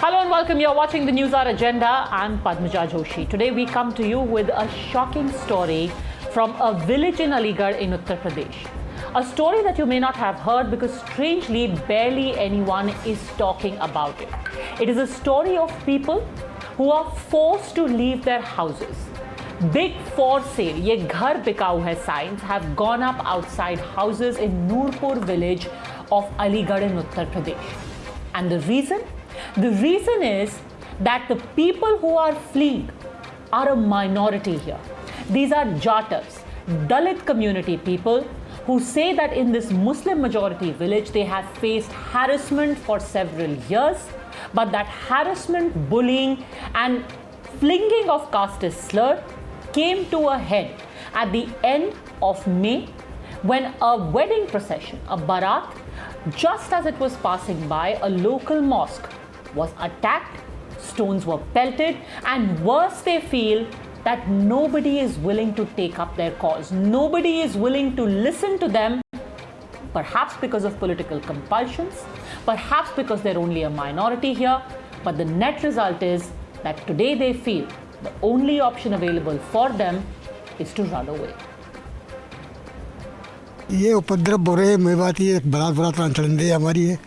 Hello and welcome. You're watching the News Hour Agenda. I'm Padmaja Joshi. Today we come to you with a shocking story from a village in Aligarh in Uttar Pradesh. A story that you may not have heard because strangely barely anyone is talking about it. It is a story of people who are forced to leave their houses. Big for sale, ye ghar bikau hai signs have gone up outside houses in Noorpur village of Aligarh in Uttar Pradesh. And the reason? The reason is that the people who are fleeing are a minority here. These are Jatas, Dalit community people who say that in this Muslim majority village they have faced harassment for several years, but that harassment, bullying and flinging of caste slur came to a head at the end of May when a wedding procession, a barat, just as it was passing by a local mosque, was attacked, stones were pelted, and worse, they feel that nobody is willing to take up their cause. Nobody is willing to listen to them, perhaps because of political compulsions, perhaps because they're only a minority here, but the net result is that today they feel the only option available for them is to run away. ये उपद्रव हो रहे मैं बात ये बारात चलन दे हमारी है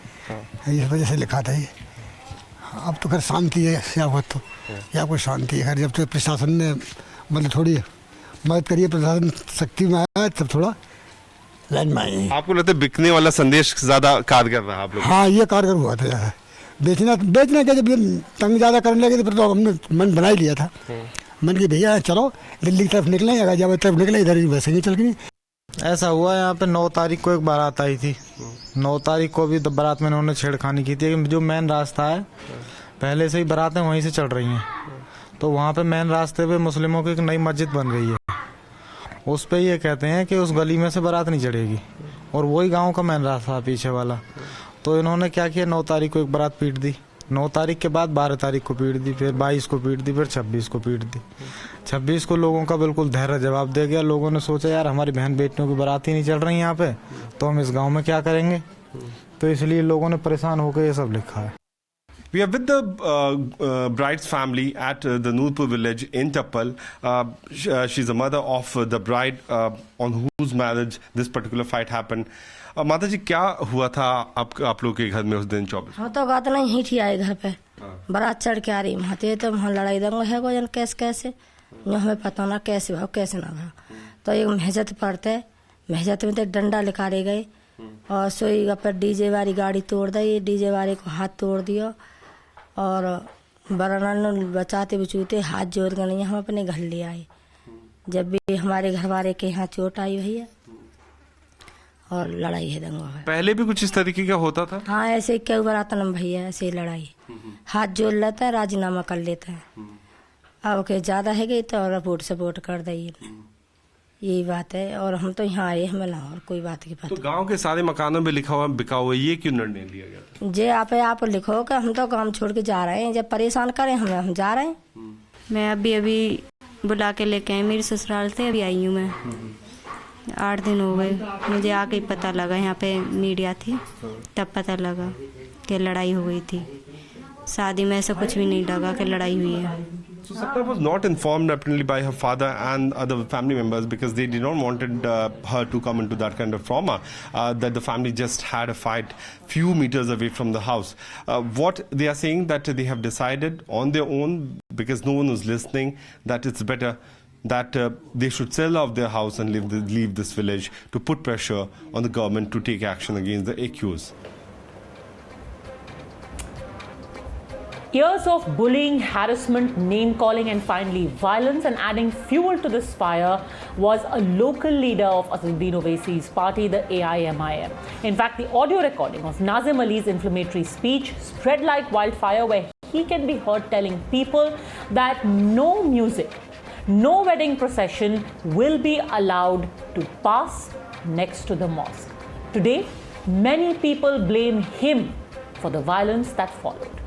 इस वजह से लिखा था ये अब तो खैर शांति है या कोई शांति है खैर जब तो प्रशासन ने मतलब थोड़ी मदद करी है प्रशासन शक्ति में आया तब थोड़ा लाइन में आए आपको लगता है बिकने वाला संदेश ज़्यादा कारगर रहा आप लोग? हाँ ये कारगर हुआ था बेचना क्या जब ये तंग ज़्यादा करने लगे तो फिर तो हमने मन बना ही लिया था मन की भैया चलो दिल्ली की तरफ निकले गाजियाबाद तरफ निकले इधर ही वैसे ही चल गई। ऐसा हुआ यहाँ पे 9 तारीख को एक बारात आई थी 9 तारीख को भी बारात में उन्होंने छेड़खानी की थी जो मेन रास्ता है पहले से ही बारातें वहीं से चल रही हैं तो वहाँ पे मेन रास्ते पे मुस्लिमों की एक नई मस्जिद बन गई है उस पे ये कहते हैं कि उस गली में से बारात नहीं चढ़ेगी और वही गांव का मेन रास्ता पीछे वाला तो इन्होंने क्या किया 9 तारीख को एक बारात पीट दी 9 तारीख के बाद 12 तारीख को पीट दी फिर 22 को पीट दी फिर 26 को पीट दी 26 को लोगों का बिल्कुल धैर्य जवाब दे गया लोगों ने सोचा यार हमारी बहन बेटियों की बारात ही नहीं चल रही यहाँ पे तो हम इस गांव में क्या करेंगे तो इसलिए लोगों ने परेशान होकर ये सब लिखा है। We are with the bride's family at the Noorpur village in Tappal. She's a mother of the bride on whose marriage this particular fight happened. माता जी क्या हुआ था आप लोग के घर में उस दिन 24? हाँ तो गात नहीं ही थी आए घर पे बारात चढ़ के आ रही वहाँ तो वहाँ लड़ाई दंगा है गोजन कैसे हमें पता ना कैसे भाव कैसे ना भाव तो एक मेहजत पड़ते मेहजत में तो डंडा निकाले गए और सोई पर डीजे वाली गाड़ी तोड़ दी डीजे वाले को हाथ तोड़ दिया और बराना बचाते बचूते हाथ जोड़ कर नहीं हम अपने घर ले आए जब भी हमारे घर वाले के यहाँ चोट आई भैया और लड़ाई है दंगा है। पहले भी कुछ इस तरीके का होता था? हाँ ऐसे क्यों बराता ना भैया ऐसे ही लड़ाई हाथ जोड़ लेता है राजीनामा कर लेता है अब के ज्यादा है गई तो रिपोर्ट सपोर्ट कर दिए यही बात है और हम तो यहाँ आए हमें और कोई बात की बात तो गांव के सारे मकानों में लिखा हुआ बिका हुआ ये क्यों निर्णय लिया गया था? जे आप लिखो कि हम तो काम छोड़ के जा रहे हैं जब परेशान करें हम जा रहे हैं। मैं अभी बुला के लेके आई मेरी ससुराल से अभी आई हूँ मैं 8 दिन हो गए मुझे आके पता लगा यहाँ पे मीडिया थी तब पता लगा कि लड़ाई हो गई थी शादी में ऐसा कुछ भी नहीं लगा कि लड़ाई हुई है। So Sapna was not informed apparently by her father and other family members because they did not wanted her to come into that kind of trauma that the family just had a fight few meters away from the house. What they are saying that they have decided on their own because no one was listening that it's better that they should sell off their house and leave this village to put pressure on the government to take action against the accused. Years of bullying, harassment, name-calling and finally violence, and adding fuel to this fire was a local leader of Asaduddin Owaisi's party, the AIMIM. In fact, the audio recording of Nazim Ali's inflammatory speech spread like wildfire where he can be heard telling people that no music, no wedding procession will be allowed to pass next to the mosque. Today, many people blame him for the violence that followed.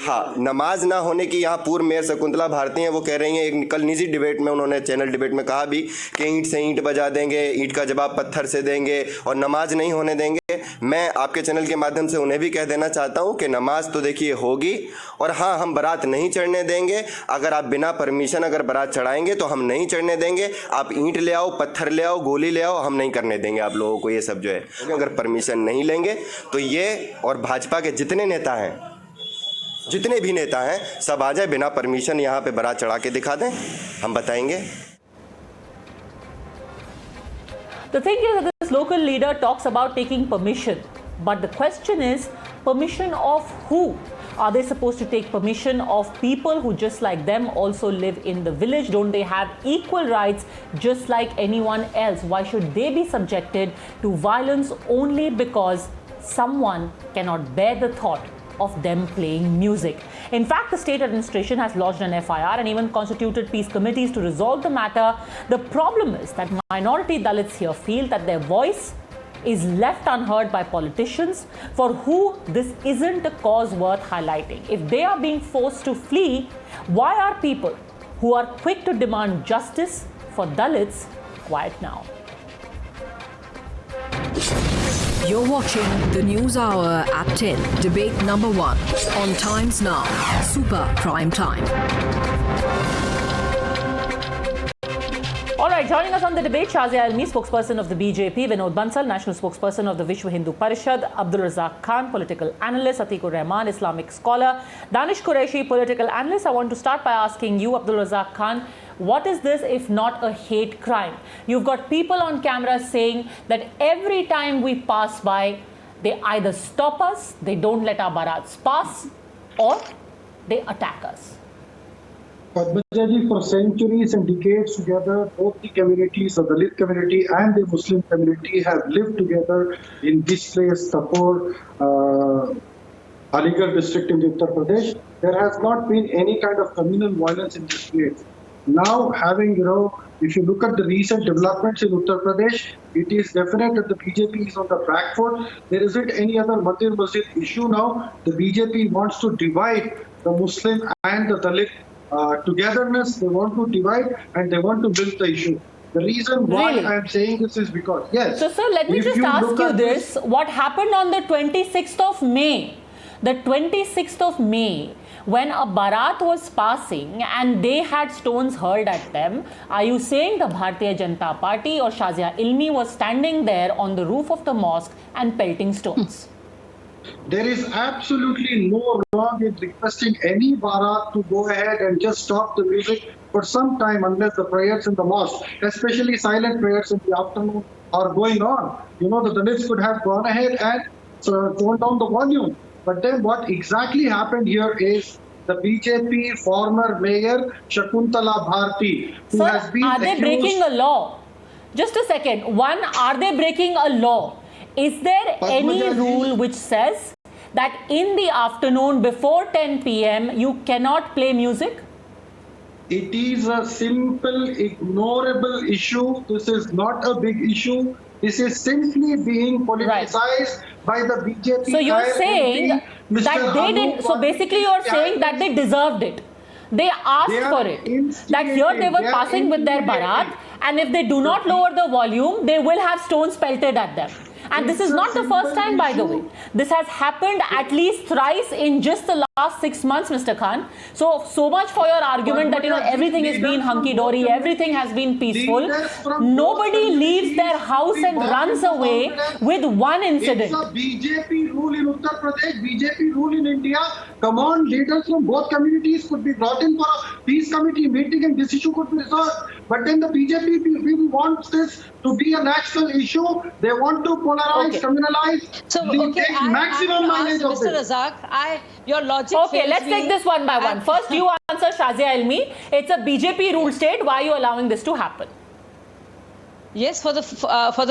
हाँ, नमाज ना होने की यहाँ पूर्व mayor Shakuntala Bharti हैं, वो कह रही हैं, एक कल निजी डिबेट में उन्होंने चैनल डिबेट में कहा भी कि ईंट से ईंट बजा देंगे, ईंट का जवाब पत्थर से देंगे और नमाज नहीं होने देंगे। मैं आपके चैनल के माध्यम से उन्हें भी कह देना चाहता हूँ कि नमाज तो देखिए होगी, और हाँ, हम बारात नहीं चढ़ने देंगे। अगर आप बिना परमिशन अगर बारात चढ़ाएंगे तो हम नहीं चढ़ने देंगे। आप ईंट ले आओ, पत्थर ले आओ, गोली ले आओ, हम नहीं करने देंगे आप लोगों को ये सब जो है। अगर परमिशन नहीं लेंगे तो ये और भाजपा के जितने नेता हैं, जितने भी नेता हैं, सब आ जाए, बिना परमिशन यहाँ पे बारात चढ़ा के दिखा दें, हम बताएंगे। The thing is that this local leader talks about taking permission, but the question is, permission of who? Are they supposed to take permission of people who just like them also live in the village? Don't they have equal rights just like anyone else? Why should they be subjected to violence only because someone cannot bear the thought of them playing music? In fact, the state administration has lodged an FIR and even constituted peace committees to resolve the matter. The problem is that minority Dalits here feel that their voice is left unheard by politicians for who this isn't a cause worth highlighting. If they are being forced to flee, why are people who are quick to demand justice for Dalits quiet now? You're watching the News Hour at 10, debate number 1 on Times Now, Super Prime Time. All right, joining us on the debate, Shazia Ilmi, spokesperson of the BJP, Vinod Bansal, national spokesperson of the Vishwa Hindu Parishad, Abdul Razak Khan, political analyst, Atikur Rahman, Islamic scholar, Danish Qureshi, political analyst. I want to start by asking you, Abdul Razak Khan, what is this if not a hate crime? You've got people on camera saying that every time we pass by, they either stop us, they don't let our barats pass, or they attack us. Padmajaji, for centuries and decades together, both the communities, the Dalit community and the Muslim community, have lived together in this place, Tapur, Aligarh district in Uttar Pradesh. There has not been any kind of communal violence in this place. Now, if you look at the recent developments in Uttar Pradesh, it is definite that the BJP is on the back foot. There isn't any other Mandir Masjid issue now. The BJP wants to divide the Muslim and the Dalit togetherness. They want to divide and they want to build the issue. The reason why I am saying this is because, yes. So, sir, let me just ask you this. What happened on the 26th of May? The 26th of May, when a barat was passing and they had stones hurled at them, are you saying the Bharatiya Janata Party or Shazia Ilmi was standing there on the roof of the mosque and pelting stones? There is absolutely no wrong in requesting any barat to go ahead and just stop the music for some time unless the prayers in the mosque, especially silent prayers in the afternoon, are going on. The Dalits could have gone ahead and toned down the volume. But then what exactly happened here is the BJP former mayor Shakuntala Bharti, who has been are they accused... breaking a law? Just a second. One, are they breaking a law? Is there any rule which says that in the afternoon before 10 p.m. you cannot play music? It is a simple, ignorable issue. This is not a big issue. This is simply being politicized by the BJP. So you're saying that they didn't. So basically, you're saying that they deserved it. They asked for it. That here they were passing with their barat, and if they do not lower the volume, they will have stones pelted at them. And this is not the first time, by the way. This has happened at least thrice in just the last 6 months, Mr. Khan. So much for your argument that everything has been hunky-dory, everything has been peaceful. Nobody leaves their house and runs away with one incident. It's a BJP rule in Uttar Pradesh, BJP rule in India. Come on, leaders from both communities could be brought in for a peace committee meeting and this issue could be resolved. But then the BJP people wants this to be a national issue. They want to polarize, criminalize. So, maximum mileage of Mr. Razak, your logic. Okay, let's take this one by one. First, you answer Shazia Ilmi. It's a BJP rule state. Why are you allowing this to happen? Yes, for the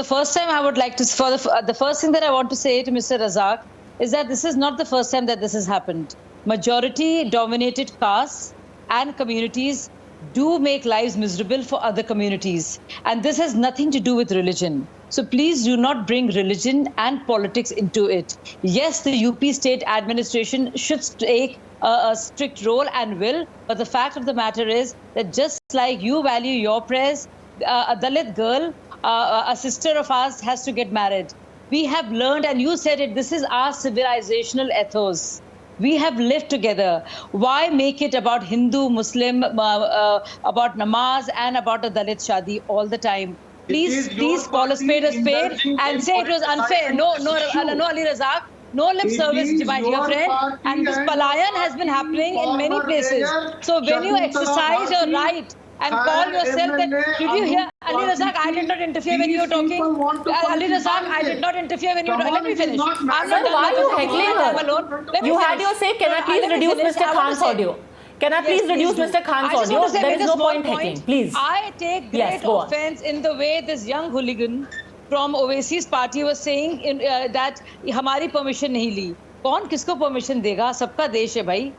first time, I would like to. The first thing that I want to say to Mr. Razak is that this is not the first time that this has happened. Majority-dominated castes and communities do make lives miserable for other communities. And this has nothing to do with religion. So please do not bring religion and politics into it. Yes, the UP state administration should take a strict role and will, but the fact of the matter is that just like you value your prayers, a Dalit girl, a sister of ours has to get married. We have learned, and you said it, this is our civilizational ethos. We have lived together. Why make it about Hindu, Muslim, about namaz and about a Dalit shadi all the time? Please call a spade and say it was unfair. No, Ali Razak. No lip service, my dear friend. And this palayan has been happening in many places. So when you exercise your right and call yourself that, did you hear, Ali Razak, I did not interfere when you were talking. Ali Razak, I did not interfere when you were talking. Let me finish. Sir, why are you heckling her? You had your say. Can I please reduce Mr. Khan's audio? Can I please reduce Mr. Khan's audio? There is no point heckling. Please. I take great offense in the way this young hooligan from Oasis party was saying that हमारी permission नहीं ली. कौन किसको permission देगा? सबका देश है भाई.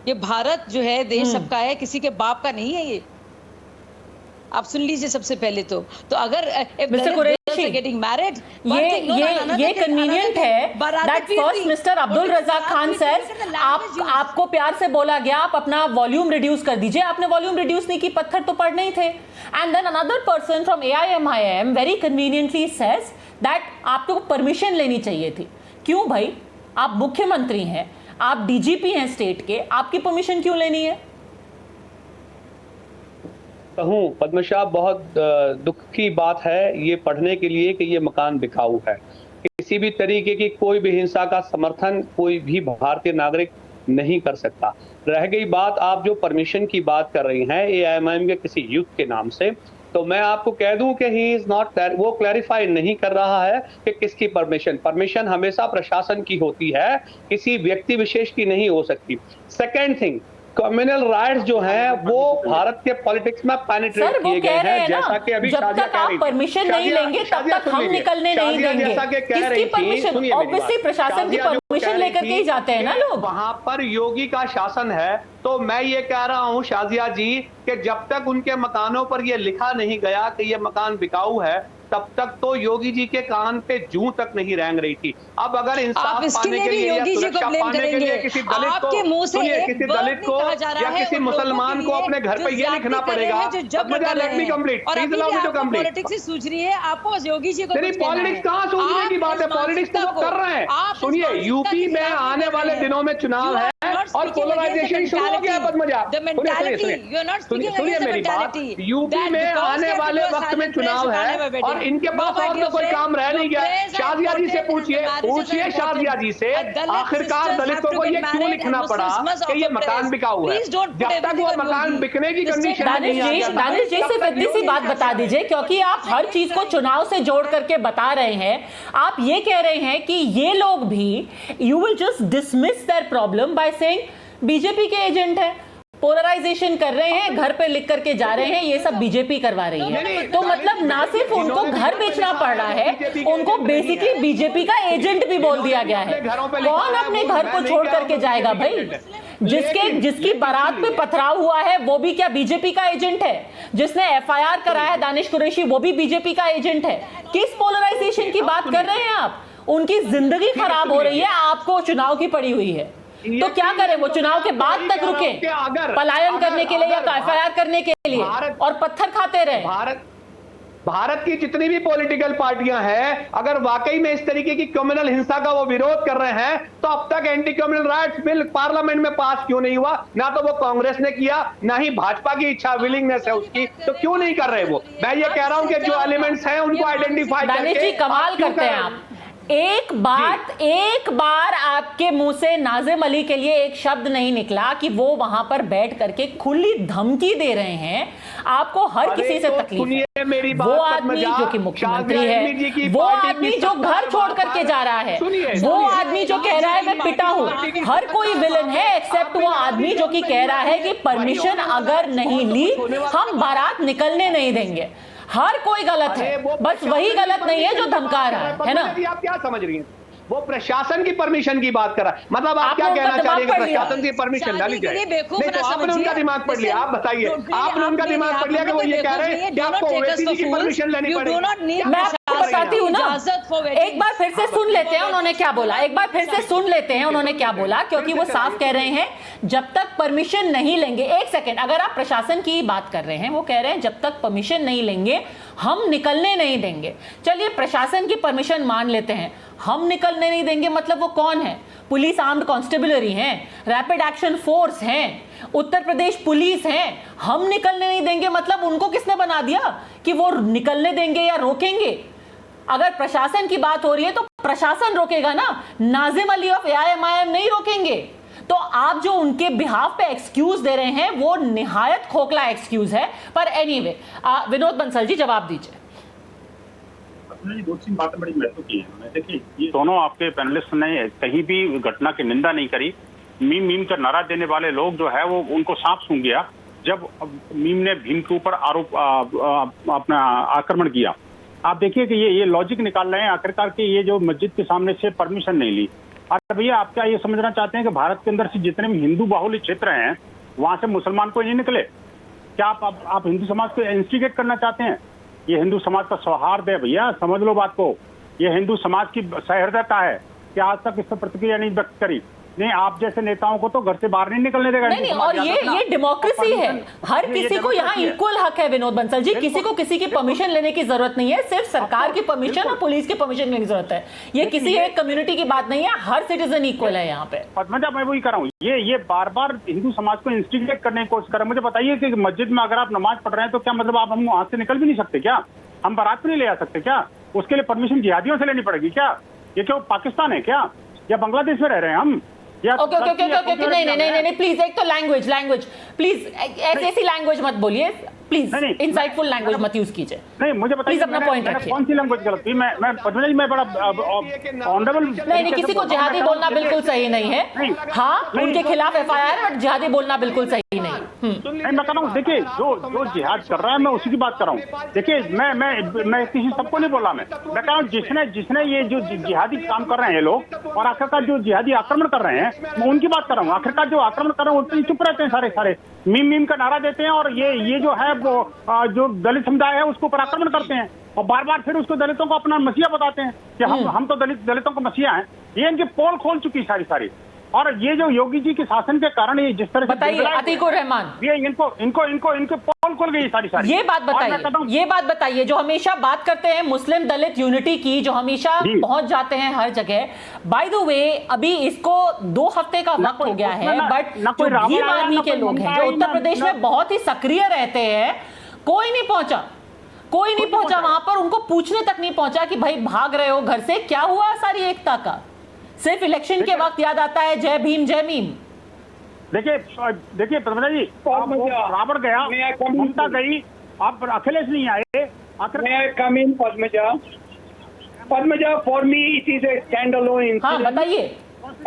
ये भारत जो है देश सबका है, किसी के बाप का नहीं है ये. आप सुन लीजिए सबसे पहले तो अगर मिस्टर कुरैशी गेटिंग मैरिड ये कन्वीनियंट है that first mister Abdul Razak Khan says आपको प्यार से बोला गया आप अपना वॉल्यूम रिड्यूस कर दीजिए, आपने वॉल्यूम रिड्यूस नहीं की, पत्थर तो पड़ने ही थे. And then another person from AIMIM very conveniently says that आपको परमिशन लेनी चाहिए थी. क्यों भाई, आप मुख्यमंत्री हैं, आप DGP हैं स्टेट के, आपकी परमिशन क्यों लेनी है? कहूँ पद्मशा, बहुत दुख की बात है ये पढ़ने के लिए कि ये मकान बिकाऊ है. किसी भी तरीके की कोई भी हिंसा का समर्थन कोई भी भारतीय नागरिक नहीं कर सकता. रह गई बात आप जो परमिशन की बात कर रही हैं AIMIM के किसी यूथ के नाम से, तो मैं आपको कह दूं कि ही इज नॉट, वो क्लैरिफाई नहीं कर रहा है कि किसकी परमिशन हमेशा प्रशासन की होती है, किसी व्यक्ति विशेष की नहीं हो सकती. सेकेंड थिंग, कम्युनल राइट्स जो हैं वो भारत के पॉलिटिक्स में पेनिट्रेट किए गए हैं, जैसा कि अभी जब तक आप परमिशन नहीं लेंगे तब तक हम निकलने नहीं देंगे. किसकी परमिशन? ऑब्वियसली प्रशासन की परमिशन लेकर के ही जाते हैं ना लोग. वहां पर योगी का शासन है, तो मैं ये कह रहा हूं शाजिया जी कि जब तक उनके मकानों पर ये लिखा नहीं गया कि ये मकान बिकाऊ है, तब तक तो योगी जी के कान पे जूं तक नहीं रेंग रही थी. अब अगर इंसाफ पाने के लिए या सुरक्षा पाने के लिए किसी दलित को या किसी मुसलमान को अपने घर पे ये लिखना पड़ेगा. Let me complete, please allow me to complete. Politics सूझ रही है आपको, योगी जी को पॉलिटिक्स कहाँ सूझने की बात है? पॉलिटिक्स तो कर रहे हैं. सुनिए, यूपी में आने वाले दिनों में चुनाव है और पोलराइजेशन शुरू हो गया. पद्मजा, सुनिए मेरी बात. यूपी में आने वाले वक्त में चुनाव है और इनके पास और तो कोई काम रह नहीं गया. शाजिया जी से पूछिए शाजिया जी से, आखिरकार दलितों को ये क्यों लिखना पड़ा कि ये मकान बिकाऊ है? जब तक वो मकान बिकने की कंडीशन नहीं आई. दानिश जी सिर्फ इतनी सी बात बता दीजिए, क्योंकि आप हर चीज को चुनाव से जोड़ करके बता रहे हैं. आप ये कह रहे हैं कि ये लोग भी you will just dismiss their problem by saying BJP के एजेंट है, पोलराइजेशन कर रहे हैं, घर पे लिख करके जा रहे हैं, ये सब बीजेपी करवा रही है. तो मतलब ना सिर्फ उनको घर बेचना पड़ रहा है, उनको बेसिकली बीजेपी का एजेंट भी बोल दिया गया है. कौन अपने घर को छोड़ करके जाएगा भाई? जिसकी बारात पे पथराव हुआ है वो भी क्या बीजेपी का एजेंट है? जिसने FIR कराया दानिश कुरैशी वो भी बीजेपी का एजेंट है. किस पोलराइजेशन की बात कर रहे हैं आप? उनकी जिंदगी खराब हो रही है, आपको चुनाव की पड़ी हुई है. तो क्या करें, वो चुनाव के बाद तक रुके पलायन करने के लिए या FIR करने के लिए और पत्थर खाते रहे? भारत की जितनी भी पॉलिटिकल पार्टियां हैं, अगर वाकई में इस तरीके की कम्युनल हिंसा का वो विरोध कर रहे हैं, तो अब तक anti communal riots bill parliament में पास क्यों नहीं हुआ? ना तो वो कांग्रेस ने किया, ना ही भाजपा की इच्छा विलिंगनेस है उसकी, तो क्यों नहीं कर रहे वो? मैं ये कह रहा हूं कि जो एलिमेंट्स हैं उनको आइडेंटिफाई करके कमाल करते हैं आप. एक बार आपके मुंह से नाजिम अली के लिए एक शब्द नहीं निकला कि वो वहां पर बैठ करके खुली धमकी दे रहे हैं. आपको हर किसी से तकलीफ है. वो आदमी जो कि मुख्यमंत्री है, वो आदमी जो घर छोड़ करके जा रहा है, वो आदमी जो कह रहा है मैं पिटा हूं, हर कोई विलन है एक्सेप्ट वो आदमी जो कि कह रहा है कि परमिशन अगर नहीं ली हम बारात निकलने नहीं देंगे. हर कोई गलत है, बस वही गलत नहीं है जो धमका रहा है ना? आप क्या समझ रही हैं? वो प्रशासन की परमिशन की बात कर रहा है। मतलब आप क्या कहना चाह रहे हैं कि प्रशासन की परमिशन डाली जाए? नहीं तो आपने उनका दिमाग पढ़ लिया। आप बताइए, आपने उनका दिमाग पढ़ लिया कि वो ये कह रहे हैं कि आपको ओवैसी जी की परमिशन लेनी पड़ेगी। मैं आपको बताती हूँ ना, एक बार फिर से सुन लेते हैं उन्होंने क्या बोला, एक बार फिर से सुन लेते हैं उन्होंने क्या बोला, क्योंकि वो साफ कह रहे हैं जब तक परमिशन नहीं लेंगे। एक सेकंड, अगर आप प्रशासन की बात कर रहे हैं, वो कह रहे हैं जब तक परमिशन नहीं लेंगे हम निकलने नहीं देंगे। चलिए प्रशासन की परमिशन मान लेते हैं, हम निकलने नहीं देंगे मतलब वो कौन है? पुलिस आर्म्ड कांस्टेबलरी हैं, रैपिड एक्शन फोर्स हैं, उत्तर प्रदेश पुलिस हैं। हम निकलने नहीं देंगे मतलब उनको किसने बना दिया कि वो निकलने देंगे या रोकेंगे? अगर प्रशासन की बात हो रही है तो प्रशासन रोकेगा ना, नाजिम अली ऑफ AIMIM नहीं रोकेंगे। तो आप जो उनके बिहाफ पे एक्सक्यूज दे रहे हैं वो निहायत खोखला एक्सक्यूज है। पर एनीवे, विनोद बंसल जी जवाब दीजिए। दो तीन बातें बड़ी महत्व की है। देखिए, ये दोनों आपके पैनलिस्ट ने कहीं भी घटना की निंदा नहीं करी। मीम का नारा देने वाले लोग जो है वो उनको सांप सूंघ गया जब मीम ने भीम के ऊपर अपना आक्रमण किया। आप देखिए कि ये लॉजिक निकाल रहे हैं आखिरकार कि ये जो मस्जिद के सामने से परमिशन नहीं ली। और भैया आप क्या ये समझना चाहते हैं कि भारत के अंदर से जितने भी हिंदू बाहुल्य क्षेत्र हैं वहां से मुसलमान कोई नहीं निकले? क्या आप हिंदू समाज को इंस्टिगेट करना चाहते हैं? ये हिंदू समाज का सौहार्द है भैया, समझ लो बात को। ये हिंदू समाज की सहृदयता है कि आज तक इस पर प्रतिक्रिया नहीं व्यक्त करी। नहीं, आप जैसे नेताओं को तो घर से बाहर नहीं निकलने देगा। नहीं, और ये डेमोक्रेसी है, हर किसी को यहाँ इक्वल हक है। विनोद बंसल जी, किसी को किसी की परमिशन लेने की जरूरत नहीं है, सिर्फ सरकार की परमिशन और पुलिस की परमिशन लेने की जरूरत है। ये किसी एक कम्युनिटी की बात नहीं है, हर सिटीजन इक्वल है यहाँ पे। पद्मजा, मैं वही कर रहा हूँ, ये बार बार हिंदू समाज को इंस्टिगेट करने की कोशिश कर रहे हैं। मुझे बताइए कि मस्जिद में अगर आप नमाज पढ़ रहे हैं तो क्या मतलब आप हम वहां से निकल भी नहीं सकते क्या? हम बारात नहीं ले आ सकते क्या? उसके लिए परमिशन जिहादियों से लेनी पड़ेगी क्या? ये क्यों पाकिस्तान है क्या, या बांग्लादेश में रह रहे हैं हम? ओके, नहीं, प्लीज, एक तो लैंग्वेज प्लीज ऐसी लैंग्वेज मत बोलिए प्लीज, इंसाइटफुल लैंग्वेज मत यूज कीजिए। नहीं, मुझे बताइए प्लीज अपना पॉइंट रखिए। कौन सी लैंग्वेज गलत थी? मैं पद्मजा जी, मैं बड़ा ऑनरेबल। नहीं, किसी को जिहादी बोलना बिल्कुल सही नहीं है। हाँ, उनके खिलाफ FIR, बट जिहादी बोलना बिल्कुल सही नहीं। नहीं, मैं कह रहा हूँ, देखिए जो जिहाद कर रहा है मैं उसी की बात कर रहा हूँ। देखिए, मैं किसी सबको नहीं बोला। मैं कह रहा हूँ जिसने ये जो जिहादी काम कर रहे हैं लोग, और आखिरकार जो जिहादी आक्रमण कर रहे हैं मैं उनकी बात कर रहा हूँ। आखिरकार जो आक्रमण कर रहे हैं उन पर चुप रहते हैं सारे मीम का नारा देते हैं, और ये जो है वो जो दलित समुदाय है उसको पर आक्रमण करते हैं, और बार बार फिर उसको दलितों को अपना मसीहा बताते हैं कि हम तो दलितों को मसीहा हैं। ये इनकी पोल खोल चुकी सारी। और ये जो योगी जी के शासन के कारण ये जिस तरह से बताइए, अतीकुर रहमान, ये इनको पोल खोल गई सारी। ये बात बताइए जो हमेशा बात करते हैं मुस्लिम दलित यूनिटी की, जो हमेशा पहुंच जाते हैं हर जगह। बाय द वे, अभी इसको 2 हफ्ते का वक्त हो गया है, बट जो भीम आर्मी के लोग हैं जो उत्तर प्रदेश में बहुत ही सक्रिय रहते हैं, कोई नहीं पहुंचा वहां पर। उनको पूछने तक नहीं पहुंचा कि भाई भाग रहे हो घर से, क्या हुआ सारी एकता का? सिर्फ इलेक्शन के वक्त याद आता है जय भीम जय मीम। देखिए पद्मजा जी, रावण गया, ममता गई, आप अखिलेश नहीं आए। Padmaja, for me it is a standalone incident. हाँ, बताइए।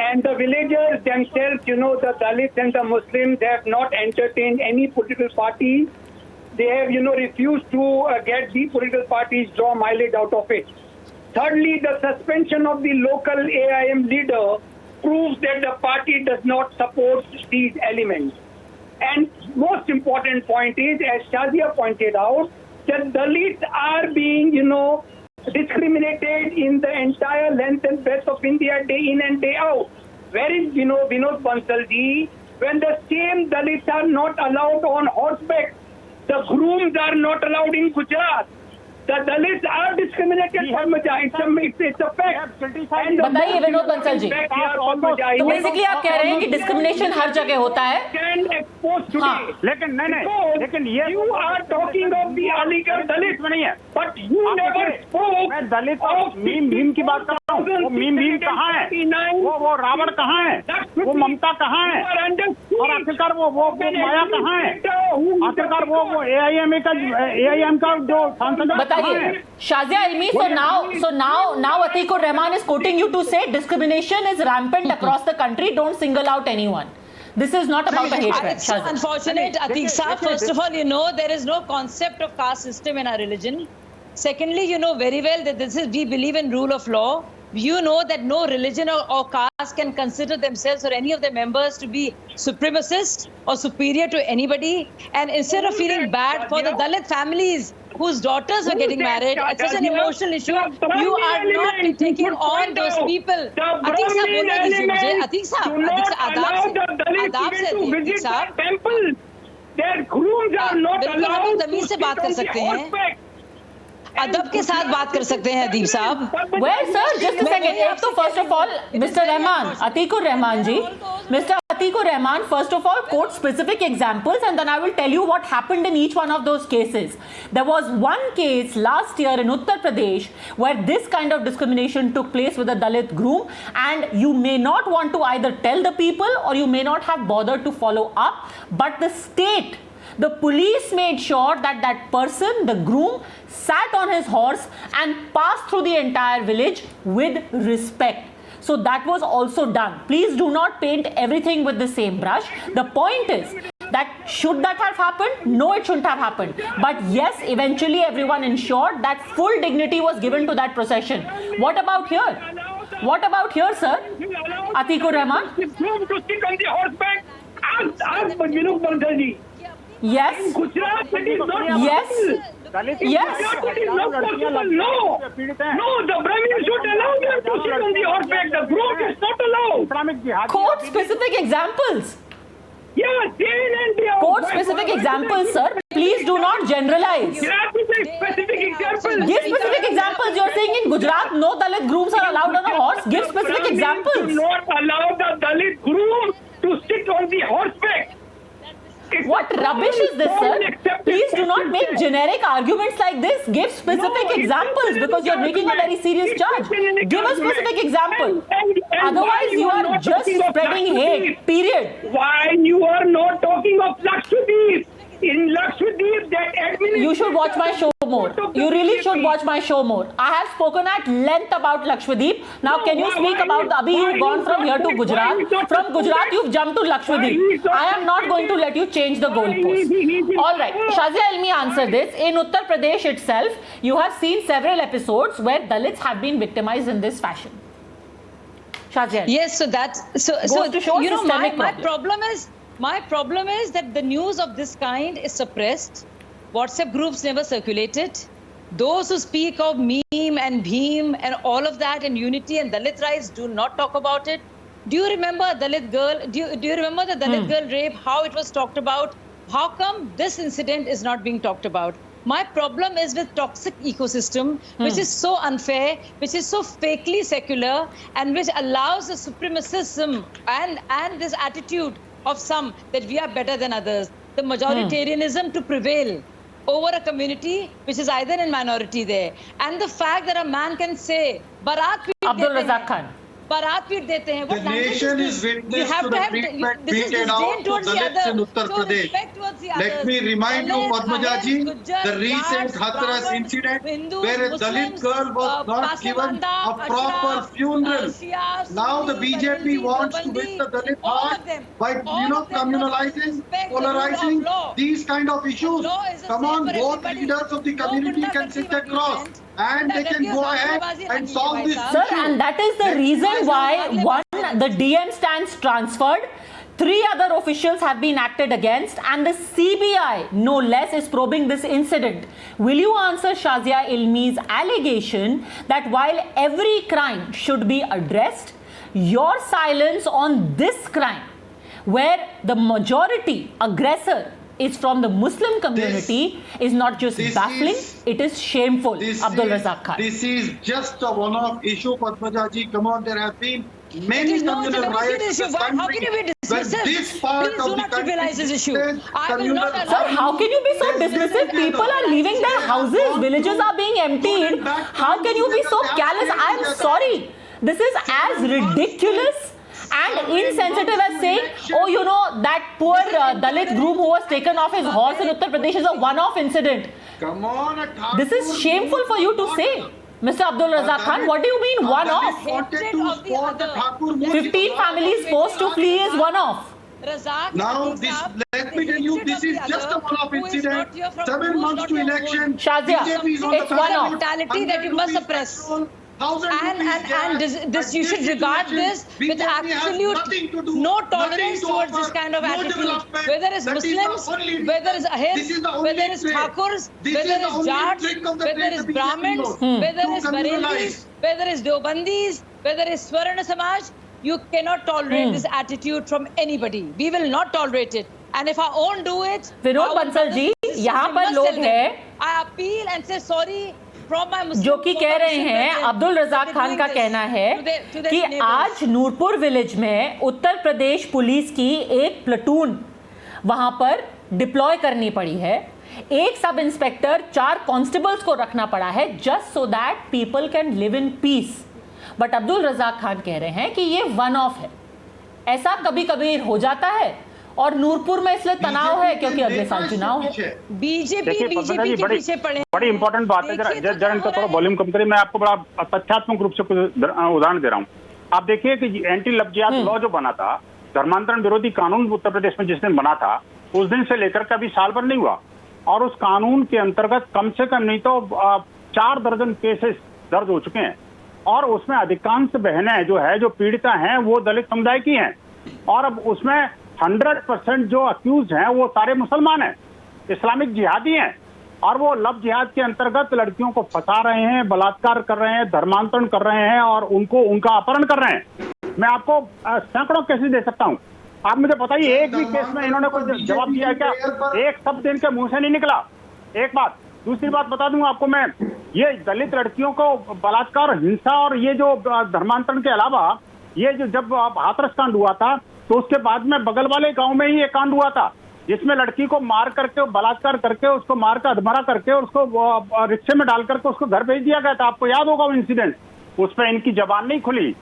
And the villagers themselves, the Dalits and the Muslims, they have not entertained any political party. They have, refused to get the political parties draw mileage out of it. Thirdly, the suspension of the local AIM leader proves that the party does not support these elements. And most important point is, as Shazia pointed out, that Dalits are being, discriminated in the entire length and breadth of India, day in and day out. Where is Vinod Bansal ji? When the same Dalits are not allowed on horseback, the grooms are not allowed in Gujarat. The Dalits are discriminated. It's a fact. बताइए विनोद बंसल जी, तो basically आप कह रहे हैं कि discrimination हर जगह होता है। हाँ, लेकिन ये you are talking of the Aligarh Dalits नहीं है, but you never spoke. मैं दलित मीम की बात कर रहा हूँ। वो मीम कहाँ है? वो रावण कहाँ है? वो ममता कहाँ है? और आखिरकार वो माया कहाँ है? आखिरकार वो AIM का जो सांसद Shazia Ilmi, so now Atikur Rahman is quoting you to say discrimination is rampant across the country. Don't single out anyone. This is not about a hate crime. It's so unfortunate, Atiq Saab. First of all, there is no concept of caste system in our religion. Secondly, you know very well that we believe in rule of law. you know that no religion or caste can consider themselves or any of their members to be supremacist or superior to anybody. And instead of feeling bad for the Dalit families whose daughters were getting married, it's such an emotional issue, you are not taking on those people. Atik sahab, bolne dijiye mujhe. Atik sahab, adab se Atik sahab. Temples, their grooms are not allowed to तमीज से बात कर सकते हैं, अदब के साथ बात कर सकते हैं अदीब साहब. Well, sir, just a second. एक तो first of all, Mr. Rahman, Atikur Rahman ji, Mr. Atikur Rahman, first of all, quote specific examples, and then I will tell you what happened in each one of those cases. There was one case last year in Uttar Pradesh where this kind of discrimination took place with a Dalit groom, and you may not want to either tell the people or you may not have bothered to follow up, but the state, the police made sure that that person, the groom, sat on his horse and passed through the entire village with respect. So that was also done. Please do not paint everything with the same brush. The point is that should that have happened? No, it shouldn't have happened. But yes, eventually everyone ensured that full dignity was given to that procession. What about here? What about here, sir? Atikur Rahman? To sit on the horseback. Ask Vinod Bangalji. Yes. In Gujarat, that is not Yes. possible. Yes. That is not possible. No. No, the Brahmin should allow them to sit on the horseback. The groom is not allowed. Quote specific examples. Yes, Quote specific examples, sir. Please do not generalize. Specific examples. Give specific examples. You're saying in Gujarat, no Dalit grooms are allowed on a horse. Give specific Brahmins examples. do not allow the Dalit groom to sit on the horseback. What rubbish is this, sir? Please do not make generic arguments like this. Give specific examples because you're making a very serious charge. Give a specific example. Otherwise, you are just spreading hate. Period. Why you are not talking of Lakshadweep? In Lakshadweep, that administration... You should watch my show more. You really should watch my show more. I have spoken at length about Lakshadweep. Now, can you speak about the... Abhi, you've gone from here to Gujarat. From Gujarat, you've jumped to Lakshadweep. I am not going to let you change the goalpost. All right. Shazia Ilmi, answer this. In Uttar Pradesh itself, you have seen several episodes where Dalits have been victimized in this fashion. Shazia. Yes, so that's... So to show you know, my systemic problem is... My problem is that the news of this kind is suppressed. WhatsApp groups never circulated. Those who speak of meme and Bheem and all of that and unity and Dalit rights do not talk about it. Do you remember Dalit girl? Do you remember the Dalit girl rape? How it was talked about? How come this incident is not being talked about? My problem is with toxic ecosystem, which is so unfair, which is so fakely secular, and which allows the supremacism and this attitude of some that we are better than others, the majoritarianism to prevail over a community which is either in minority there. And the fact that a man can say, Barat Abdul Razak Khan. Barat peet dete hain. The nation is witness to the treatment meted out to Dalits in Uttar Pradesh. Let me remind you, Padmaja ji, the recent Hathras incident where a Dalit girl was not given a proper funeral. Now the BJP wants to win the Dalit heart by, communalizing, polarizing these kind of issues. Come on, both leaders of the community can sit across and they can go ahead and solve this issue. Sir, and that is the reason why, one, the DM stands transferred, 3 other officials have been acted against, and the CBI, no less, is probing this incident. Will you answer Shazia Ilmi's allegation that while every crime should be addressed, your silence on this crime, where the majority aggressor is from the Muslim community, is not just baffling, it is shameful, Abdul Razak Khan. This is just a one-off issue, Padmaja ji. Come on, there have been many communal riots in this country. How can you be dismissive? This part Please of do the not country trivialize this issue. I will not Sir, allow how can you be so dismissive? People are leaving their houses, villages are being emptied. How can you be so callous? I am sorry. This is as ridiculous and insensitive as saying, oh, that poor Dalit groom who was taken off his horse in Uttar Pradesh is a one-off incident. Come on, This is shameful for you to say. Mr. Abdul Razak Khan, what do you mean one-off? 15 families forced to flee is one-off. Now, let me tell you, this is just a one-off incident. 7 months to election. Shazia, BJP is on it's the one-off. mentality that you must suppress. this you should regard this with absolute no tolerance towards this kind of attitude, whether it's Muslims, whether it's Ahirs, whether it's Thakurs, whether it's Jats, whether it's Brahmins, whether it's Bareilwis, whether it's Deobandis, whether it's Swarna Samaj. You cannot tolerate this attitude from anybody. We will not tolerate it. And if our own do it, Vinod Bansal ji, यहाँ पर लोग हैं, I appeal and say sorry from my Muslim जो कि कह रहे हैं, अब्दुल रज़ाक खान का कहना है कि आज नूरपुर विलेज में उत्तर प्रदेश पुलिस की एक प्लेटून वहां पर डिप्लॉय करनी पड़ी है, एक सब इंस्पेक्टर, 4 कांस्टेबल्स को रखना पड़ा है just so that people can live in peace. But Abdul Razak Khan कह रहे हैं कि ये वन ऑफ है, ऐसा कभी कभी हो जाता है और नूरपुर में इसलिए तनाव है क्योंकि अगले साल चुनाव है। बीजेपी के पीछे पड़े। बड़ी इंपॉर्टेंट बात है, जरा इनका थोड़ा वॉल्यूम कम करिए। मैं आपको बड़ा तथ्यात्मक रूप से उदाहरण दे रहा हूँ। आप देखिए कि एंटी लफ्जियात लॉ जो बना था, धर्मांतरण विरोधी कानून उत्तर प्रदेश में जिस दिन बना था, उस दिन से लेकर के अभी साल भर नहीं हुआ, और उस कानून के अंतर्गत कम से कम नहीं तो 4 दर्जन केसेस दर्ज हो चुके हैं, और उसमें अधिकांश बहनें जो पीड़िता हैं वो दलित समुदाय की हैं, और अब उसमें 100% जो अक्यूज हैं वो सारे मुसलमान हैं, इस्लामिक जिहादी हैं, और वो लव जिहाद के अंतर्गत लड़कियों को फंसा रहे हैं, बलात्कार कर रहे हैं, धर्मांतरण कर रहे हैं और उनका अपहरण कर रहे हैं। मैं आपको सैकड़ों केसेस दे सकता हूं। आप मुझे बताइए, एक भी केस में इन्होंने कोई जवाब दिया है क्या? एक शब्द इनके मुंह से नहीं निकला। एक बात। दूसरी बात बता दूं आपको मैं, ये दलित लड़कियों को बलात्कार, हिंसा और ये जो धर्मांतरण के अलावा ये जो जब हाथरस कांड हुआ था तो उसके बाद में बगल वाले गांव में ही एक कांड हुआ था जिसमें लड़की को मार करके, बलात्कार करके, उसको मार कर अधमरा करके और उसको रिक्शे में डाल करके उसको घर भेज दिया गया था। आपको याद होगा वो इंसिडेंट। उस पर इनकी जबान नहीं खुली,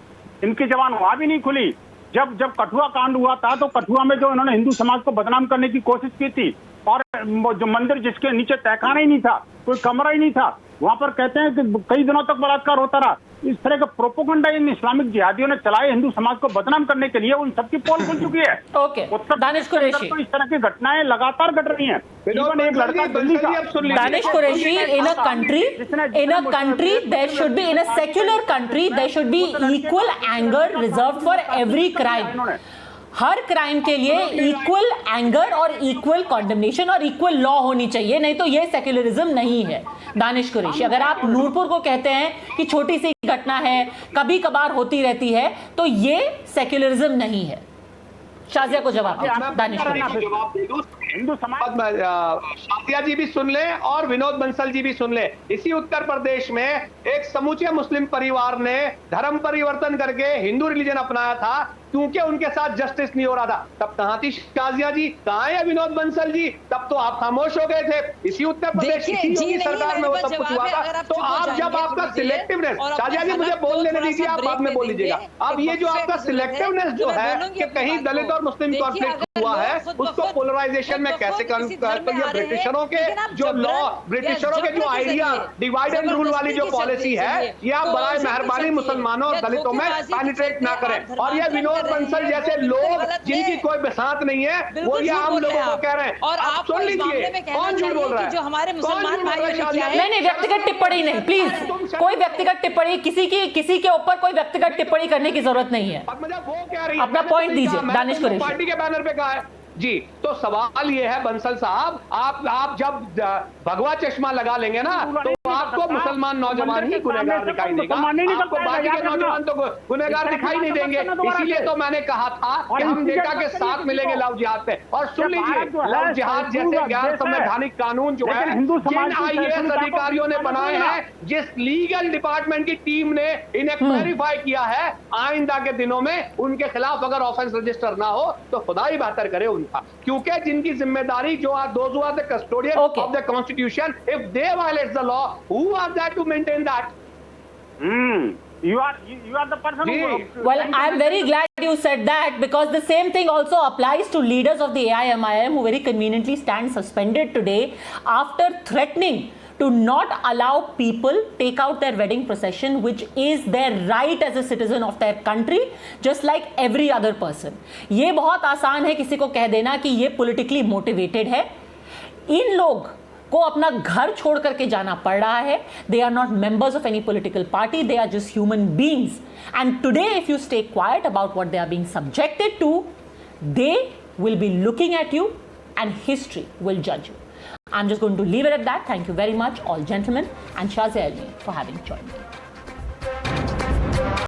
इनकी जबान वहां भी नहीं खुली। जब कठुआ कांड हुआ था तो कठुआ में जो इन्होंने हिंदू समाज को बदनाम करने की कोशिश की थी, और जो मंदिर जिसके नीचे तहखाना ही नहीं था, कोई कमरा ही नहीं था, वहां पर कहते हैं कि कई दिनों तक बलात्कार होता रहा। इस तरह का प्रोपोगंडा इन इस्लामिक जिहादियों ने चलाए हिंदू समाज को बदनाम करने के लिए, उन सबकी पोल खुल चुकी है। ओके, दानिश कुरैशी, तो इस तरह की घटनाएं लगातार घट रही हैं। एक लड़का दिल्ली का, Danish Qureshi, in a country there should be, in a secular country there should be equal anger reserved for every crime। Her crime के लिए इक्वल एंगर और इक्वल कॉन्डेमनेशन और इक्वल लॉ होनी चाहिए, नहीं तो ये सेक्युलरिज्म नहीं है। दानिश कुरैशी, अगर आप नूरपुर को कहते हैं कि छोटी सी घटना है, कभी कभार होती रहती है, तो ये सेक्युलरिज्म नहीं है। शाजिया को जवाब दीजिए। दानिश कुरैशी। हिंदू समाज, शाजिया जी भी सुन ले और विनोद बंसल जी भी सुन ले। इसी उत्तर प्रदेश में एक समूचे मुस्लिम परिवार ने धर्म परिवर्तन करके हिंदू रिलीजन अपनाया था क्योंकि उनके साथ जस्टिस नहीं हो रहा था। तब कहां थी शाजिया जी, कहां है विनोद बंसल जी? तब तो आप खामोश हो गए थे। इसी उत्तर प्रदेश की सरकार में वो सब कुछ हुआ था। तो आप जब आपका सिलेक्टिवनेस, शाजिया जी मुझे बोल लेने दीजिए, आप बाद में बोल लीजिएगा। अब ये जो आपका सिलेक्टिवनेस जो है कि कहीं दलित और मुस्लिम कॉन्फ्लिक्ट हुआ है, उसको पोलराइजेशन में कैसे तो ये ब्रिटिशरों के जो लॉ, ब्रिटिशरों के जो आइडिया, डिवाइड एंड रूल वाली जो पॉलिसी है, ये आप बड़ा मेहरबानी मुसलमानों और दलितों में पेनिट्रेट ना करें। और ये विनोद बंसल जैसे लोग जिनकी कोई बसात नहीं है, वो ये आम लोगों को कह रहे हैं। और आप सुन लीजिए, कौन झूठ बोल रहा है? जो हमारे मुसलमान भाई, नहीं, व्यक्तिगत टिप्पणी नहीं, प्लीज। कोई व्यक्तिगत टिप्पणी, किसी के ऊपर कोई व्यक्तिगत टिप्पणी करने की जरूरत नहीं है। वो कह रही है, अपना पॉइंट दीजिए। दानिश कुरैशी, पार्टी के बैनर पे कहा है जी। तो सवाल ये है बंसल साहब, आप जब भगवा चश्मा लगा लेंगे ना तो आपको मुसलमान नौजवान ही गुनहगार दिखाई देगा, आपको बाकी के नौजवान तो गुनहगार दिखाई नहीं देंगे। इसीलिए तो मैंने कहा था कि हम डेटा के साथ मिलेंगे लव जिहाद पे। और सुन लीजिए, लव जिहाद जैसे गैर संवैधानिक कानून जो है जिन IAS अधिकारियों ने बनाए हैं, जिस लीगल डिपार्टमेंट की टीम ने इन्हें क्लैरिफाई किया है, आइंदा के दिनों में उनके खिलाफ अगर ऑफेंस रजिस्टर ना हो तो खुदा ही बेहतर करे उनका, क्योंकि जिनकी जिम्मेदारी जो those who are the custodian of the constitution, if they violate the law, who are there to maintain that? You are the person who... Well, I am very glad you said that, because the same thing also applies to leaders of the AIMIM who very conveniently stand suspended today after threatening to not allow people take out their wedding procession, which is their right as a citizen of their country, just like every other person. ये बहुत आसान है किसी को कह देना कि ये politically motivated है। इन लोग को अपना घर छोड़ करके जाना पड़ रहा है. They are not members of any political party. They are just human beings. And today, if you stay quiet about what they are being subjected to, they will be looking at you and history will judge you. I'm just going to leave it at that. Thank you very much, all gentlemen, and Shazia Almi for having joined me.